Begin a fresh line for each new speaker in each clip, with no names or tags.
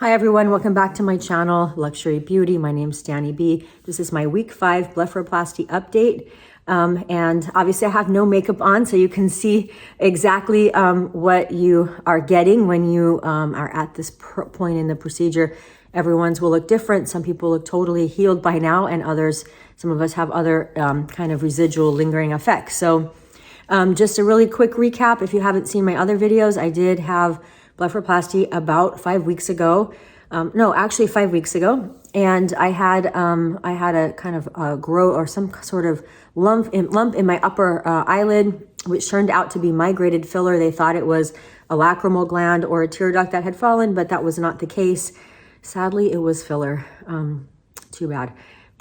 Hi everyone, welcome back to my channel, Luxury Beauty. My name's DaniB. This is my week 5 blepharoplasty update. And obviously I have no makeup on, so you can see exactly what you are getting when you are at this point in the procedure. Everyone's will look different. Some people look totally healed by now, and others, some of us have other kind of residual lingering effects. So just a really quick recap. If you haven't seen my other videos, I did have blepharoplasty about 5 weeks ago. No, actually 5 weeks ago. And I had a kind of a grow or some sort of lump in my upper eyelid, which turned out to be migrated filler. They thought it was a lacrimal gland or a tear duct that had fallen, but that was not the case. Sadly, it was filler. Too bad.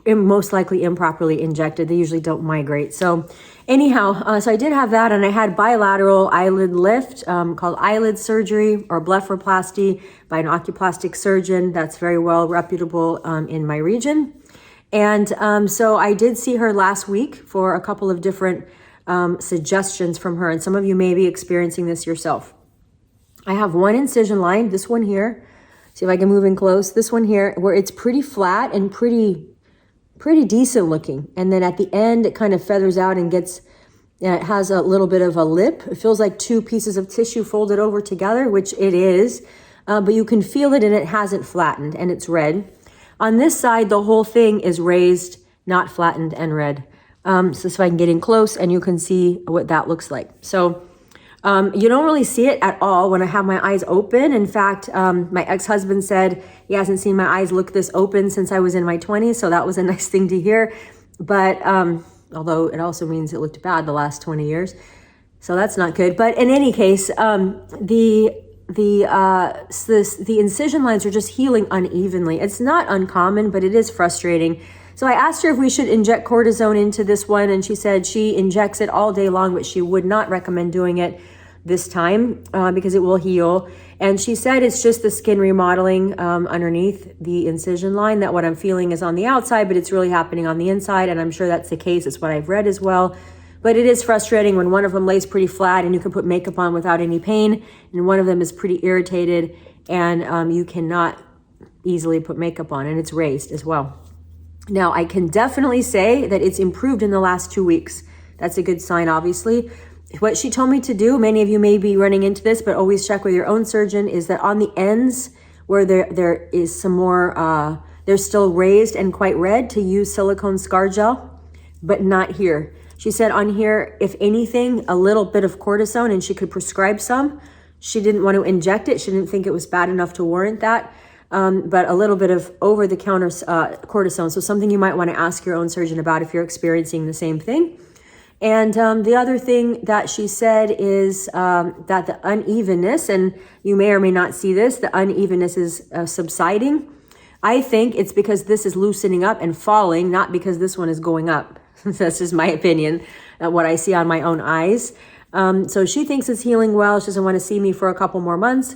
Most likely improperly injected. They usually don't migrate. So anyhow, so I did have that, and I had bilateral eyelid lift called eyelid surgery or blepharoplasty by an oculoplastic surgeon that's very well reputable in my region. And so I did see her last week for a couple of different suggestions from her, and some of you may be experiencing this yourself. I have one incision line, this one here. See if I can move in close. This one here, where it's pretty flat and pretty decent looking. And then at the end, it kind of feathers out and gets, it has a little bit of a lip. It feels like two pieces of tissue folded over together, which it is, but you can feel it and it hasn't flattened and it's red. On this side, the whole thing is raised, not flattened and red. So if I can get in close and you can see what that looks like. So you don't really see it at all when I have my eyes open. In fact, my ex-husband said he hasn't seen my eyes look this open since I was in my 20s. So that was a nice thing to hear. But although it also means it looked bad the last 20 years. So that's not good. But in any case, the incision lines are just healing unevenly. It's not uncommon, but it is frustrating. So I asked her if we should inject cortisone into this one, and she said she injects it all day long, but she would not recommend doing it this time because it will heal. And she said it's just the skin remodeling underneath the incision line, that what I'm feeling is on the outside, but it's really happening on the inside. And I'm sure that's the case. It's what I've read as well. But it is frustrating when one of them lays pretty flat and you can put makeup on without any pain, and one of them is pretty irritated and you cannot easily put makeup on, and it's raised as well. Now, I can definitely say that it's improved in the last 2 weeks. That's a good sign, obviously. What she told me to do, many of you may be running into this, but always check with your own surgeon, is that on the ends where there is some more, they're still raised and quite red, to use silicone scar gel, but not here. She said on here, if anything, a little bit of cortisone, and she could prescribe some. She didn't want to inject it. She didn't think it was bad enough to warrant that. But a little bit of over-the-counter cortisone. So something you might want to ask your own surgeon about if you're experiencing the same thing. And the other thing that she said is that the unevenness, and you may or may not see this, the unevenness is subsiding. I think it's because this is loosening up and falling, not because this one is going up. That's just my opinion, what I see on my own eyes. So she thinks it's healing well. She doesn't want to see me for a couple more months.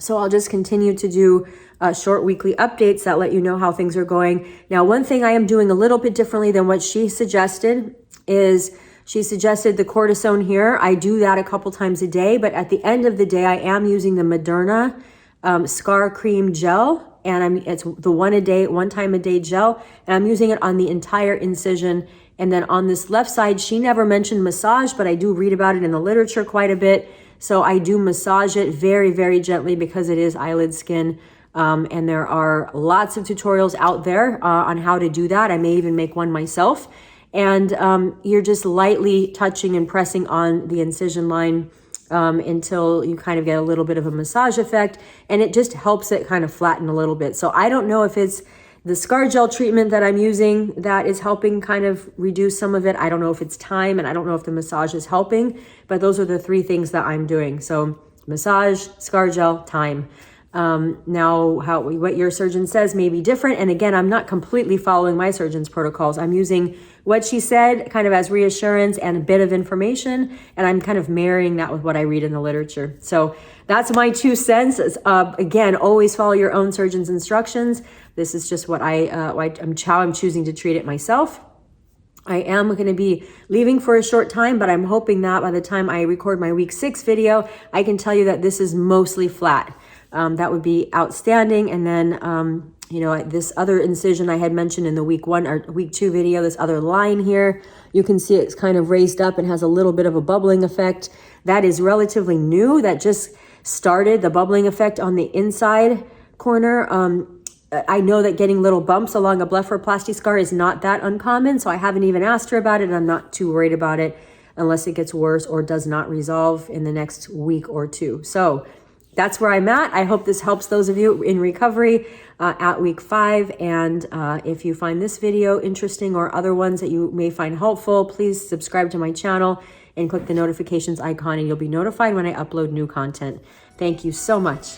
So I'll just continue to do short weekly updates that let you know how things are going. Now, one thing I am doing a little bit differently than what she suggested is she suggested the cortisone here. I do that a couple times a day, but at the end of the day, I am using the Mederma Scar Cream Gel, and it's the one time a day gel, and I'm using it on the entire incision. And then on this left side, she never mentioned massage, but I do read about it in the literature quite a bit. So I do massage it very, very gently because it is eyelid skin. And there are lots of tutorials out there on how to do that. I may even make one myself. And you're just lightly touching and pressing on the incision line until you kind of get a little bit of a massage effect. And it just helps it kind of flatten a little bit. So I don't know if it's the scar gel treatment that I'm using that is helping kind of reduce some of it. I don't know if it's time, and I don't know if the massage is helping, but those are the 3 things that I'm doing. So massage, scar gel, time. Now, what your surgeon says may be different. And again, I'm not completely following my surgeon's protocols. I'm using what she said kind of as reassurance and a bit of information, and I'm kind of marrying that with what I read in the literature. So that's my 2 cents. Again, always follow your own surgeon's instructions. This is just what how I'm choosing to treat it myself. I am going to be leaving for a short time, but I'm hoping that by the time I record my week 6 video, I can tell you that this is mostly flat. that would be outstanding. And then, you know, this other incision I had mentioned in the week 1 or week 2 video, this other line here, you can see it's kind of raised up and has a little bit of a bubbling effect. That is relatively new. That just started, the bubbling effect on the inside corner. I know that getting little bumps along a blepharoplasty scar is not that uncommon, so I haven't even asked her about it, and I'm not too worried about it unless it gets worse or does not resolve in the next week or 2. So that's where I'm at. I hope this helps those of you in recovery at week 5. And if you find this video interesting or other ones that you may find helpful, please subscribe to my channel and click the notifications icon, and you'll be notified when I upload new content. Thank you so much.